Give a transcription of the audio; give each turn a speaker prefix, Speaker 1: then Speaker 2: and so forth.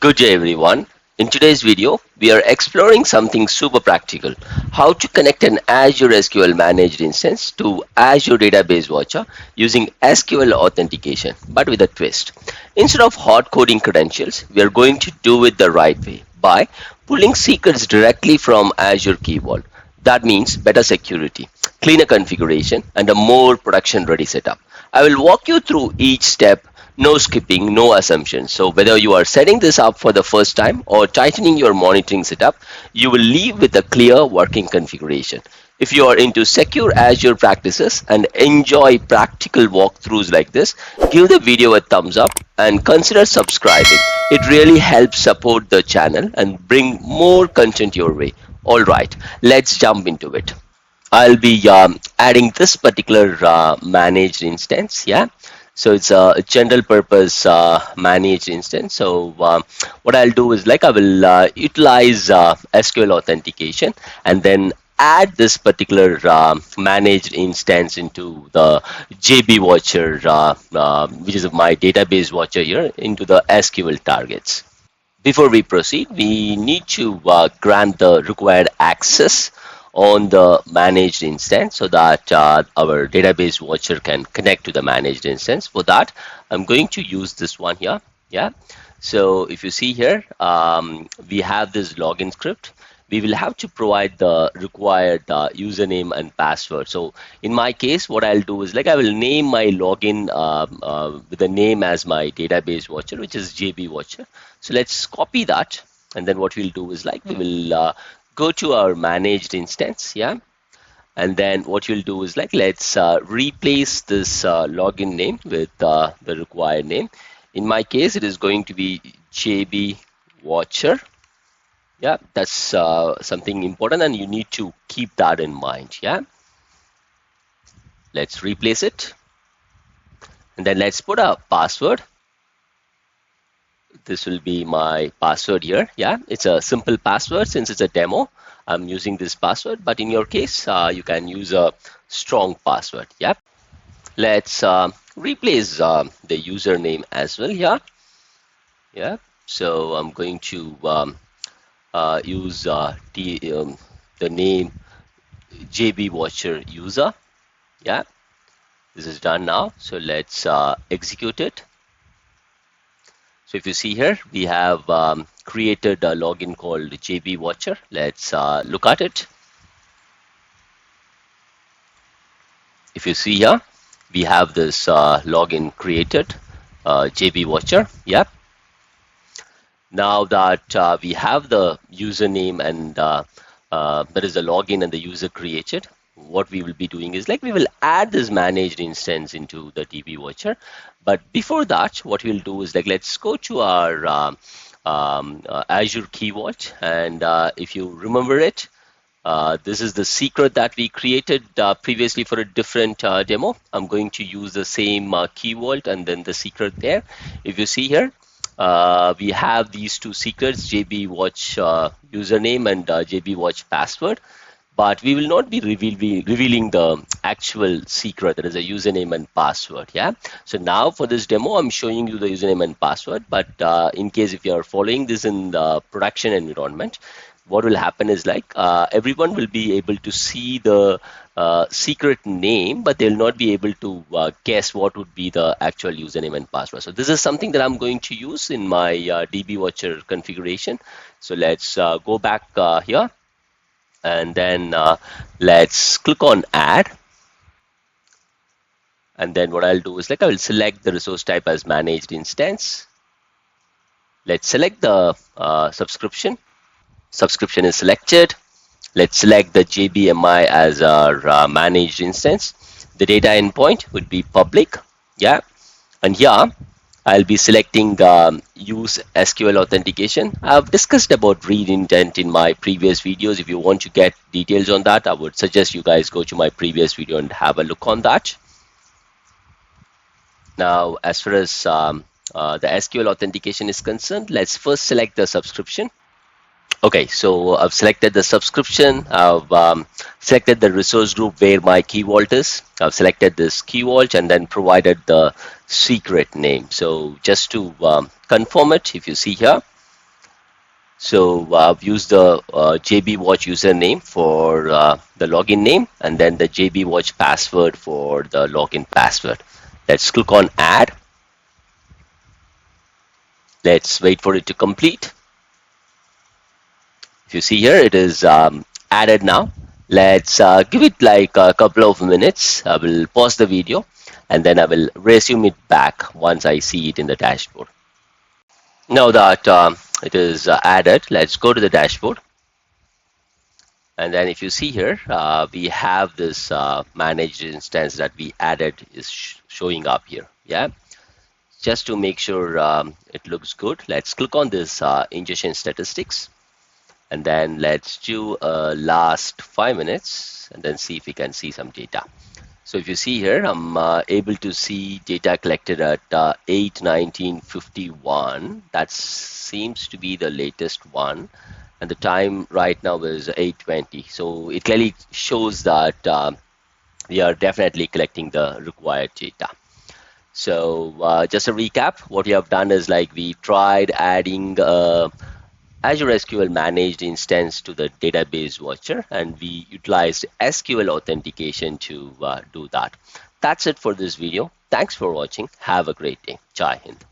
Speaker 1: Good day everyone. In today's video, we are exploring something super practical. How to connect an Azure SQL managed instance to Azure Database Watcher using SQL authentication, but with a twist. Instead of hard coding credentials, we are going to do it the right way by pulling secrets directly from Azure Key Vault. That means better security, cleaner configuration, and a more production ready setup. I will walk you through each step, no skipping, no assumptions. So whether you are setting this up for the first time or tightening your monitoring setup, you will leave with a clear working configuration. If you are into secure Azure practices and enjoy practical walkthroughs like this, give the video a thumbs up and consider subscribing. It really helps support the channel and bring more content your way. Alright, let's jump into it. I'll be adding this particular managed instance. Yeah, so it's a general purpose managed instance. So what I'll do is I will utilize SQL authentication and then add this particular managed instance into the JB Watcher, which is my database watcher here, into the SQL targets. Before we proceed, we need to grant the required access on the managed instance so that our database watcher can connect to the managed instance. For that, I'm going to use this one here. Yeah. So if you see here, we have this login script. We will have to provide the required username and password. So in my case, what I'll do is I will name my login with the name as my database watcher, which is JB Watcher. So let's copy that. And then what we'll do is we will go to our managed instance. Yeah. And then what you'll do is let's replace this login name with the required name. In my case, it is going to be JB Watcher. Yeah, that's something important and you need to keep that in mind. Yeah, let's replace it and then let's put a password. This will be my password here. Yeah, it's a simple password. Since it's a demo, I'm using this password, but in your case you can use a strong password. Yeah, let's replace the username as well here. Yeah, so I'm going to use the name JB Watcher user. Yeah, this is done now. So let's execute it. So if you see here, we have created a login called JB Watcher. Let's look at it. If you see here, we have this login created, JB Watcher. Yeah. Now that we have the username and that is the login and the user created, what we will be doing is we will add this managed instance into the DB Watcher. But before that, what we'll do is let's go to our Azure Key Vault, and if you remember it, this is the secret that we created previously for a different demo. I'm going to use the same Key Vault and then the secret there. If you see here, we have these two secrets, JB Watch username and JB Watch password, but we will not be revealing the actual secret, that is a username and password. Yeah. So now for this demo, I'm showing you the username and password, but in case if you are following this in the production environment, what will happen is everyone will be able to see the secret name, but they'll not be able to guess what would be the actual username and password. So this is something that I'm going to use in my DB Watcher configuration. So let's go back here and then let's click on add. And then what I'll do is I will select the resource type as managed instance. Let's select the subscription. Subscription is selected. Let's select the JBMI as our managed instance. The data endpoint would be public. Yeah. And here I'll be selecting use SQL authentication. I've discussed about read intent in my previous videos. If you want to get details on that, I would suggest you guys go to my previous video and have a look on that. Now, as far as the SQL authentication is concerned, let's first select the subscription. Okay, so I've selected the subscription. I've selected the resource group where my key vault is. I've selected this key vault and then provided the secret name. So just to confirm it, if you see here, So use the JB Watch username for the login name, and then the JB Watch password for the login password. Let's click on add. Let's wait for it to complete. If you see here, it is added now. Let's give it like a couple of minutes. I will pause the video and then I will resume it back once I see it in the dashboard. Now that it is added, let's go to the dashboard. And then if you see here, we have this managed instance that we added is showing up here. Yeah. Just to make sure it looks good, let's click on this ingestion statistics. And then let's do last 5 minutes and then see if we can see some data. So if you see here, I'm able to see data collected at 8:19:51. That seems to be the latest one. And the time right now is 8:20. So it clearly shows that we are definitely collecting the required data. So just a recap, what we have done is like we tried adding Azure SQL managed instance to the database watcher, and we utilized SQL authentication to do that. That's it for this video. Thanks for watching. Have a great day. Jai Hind.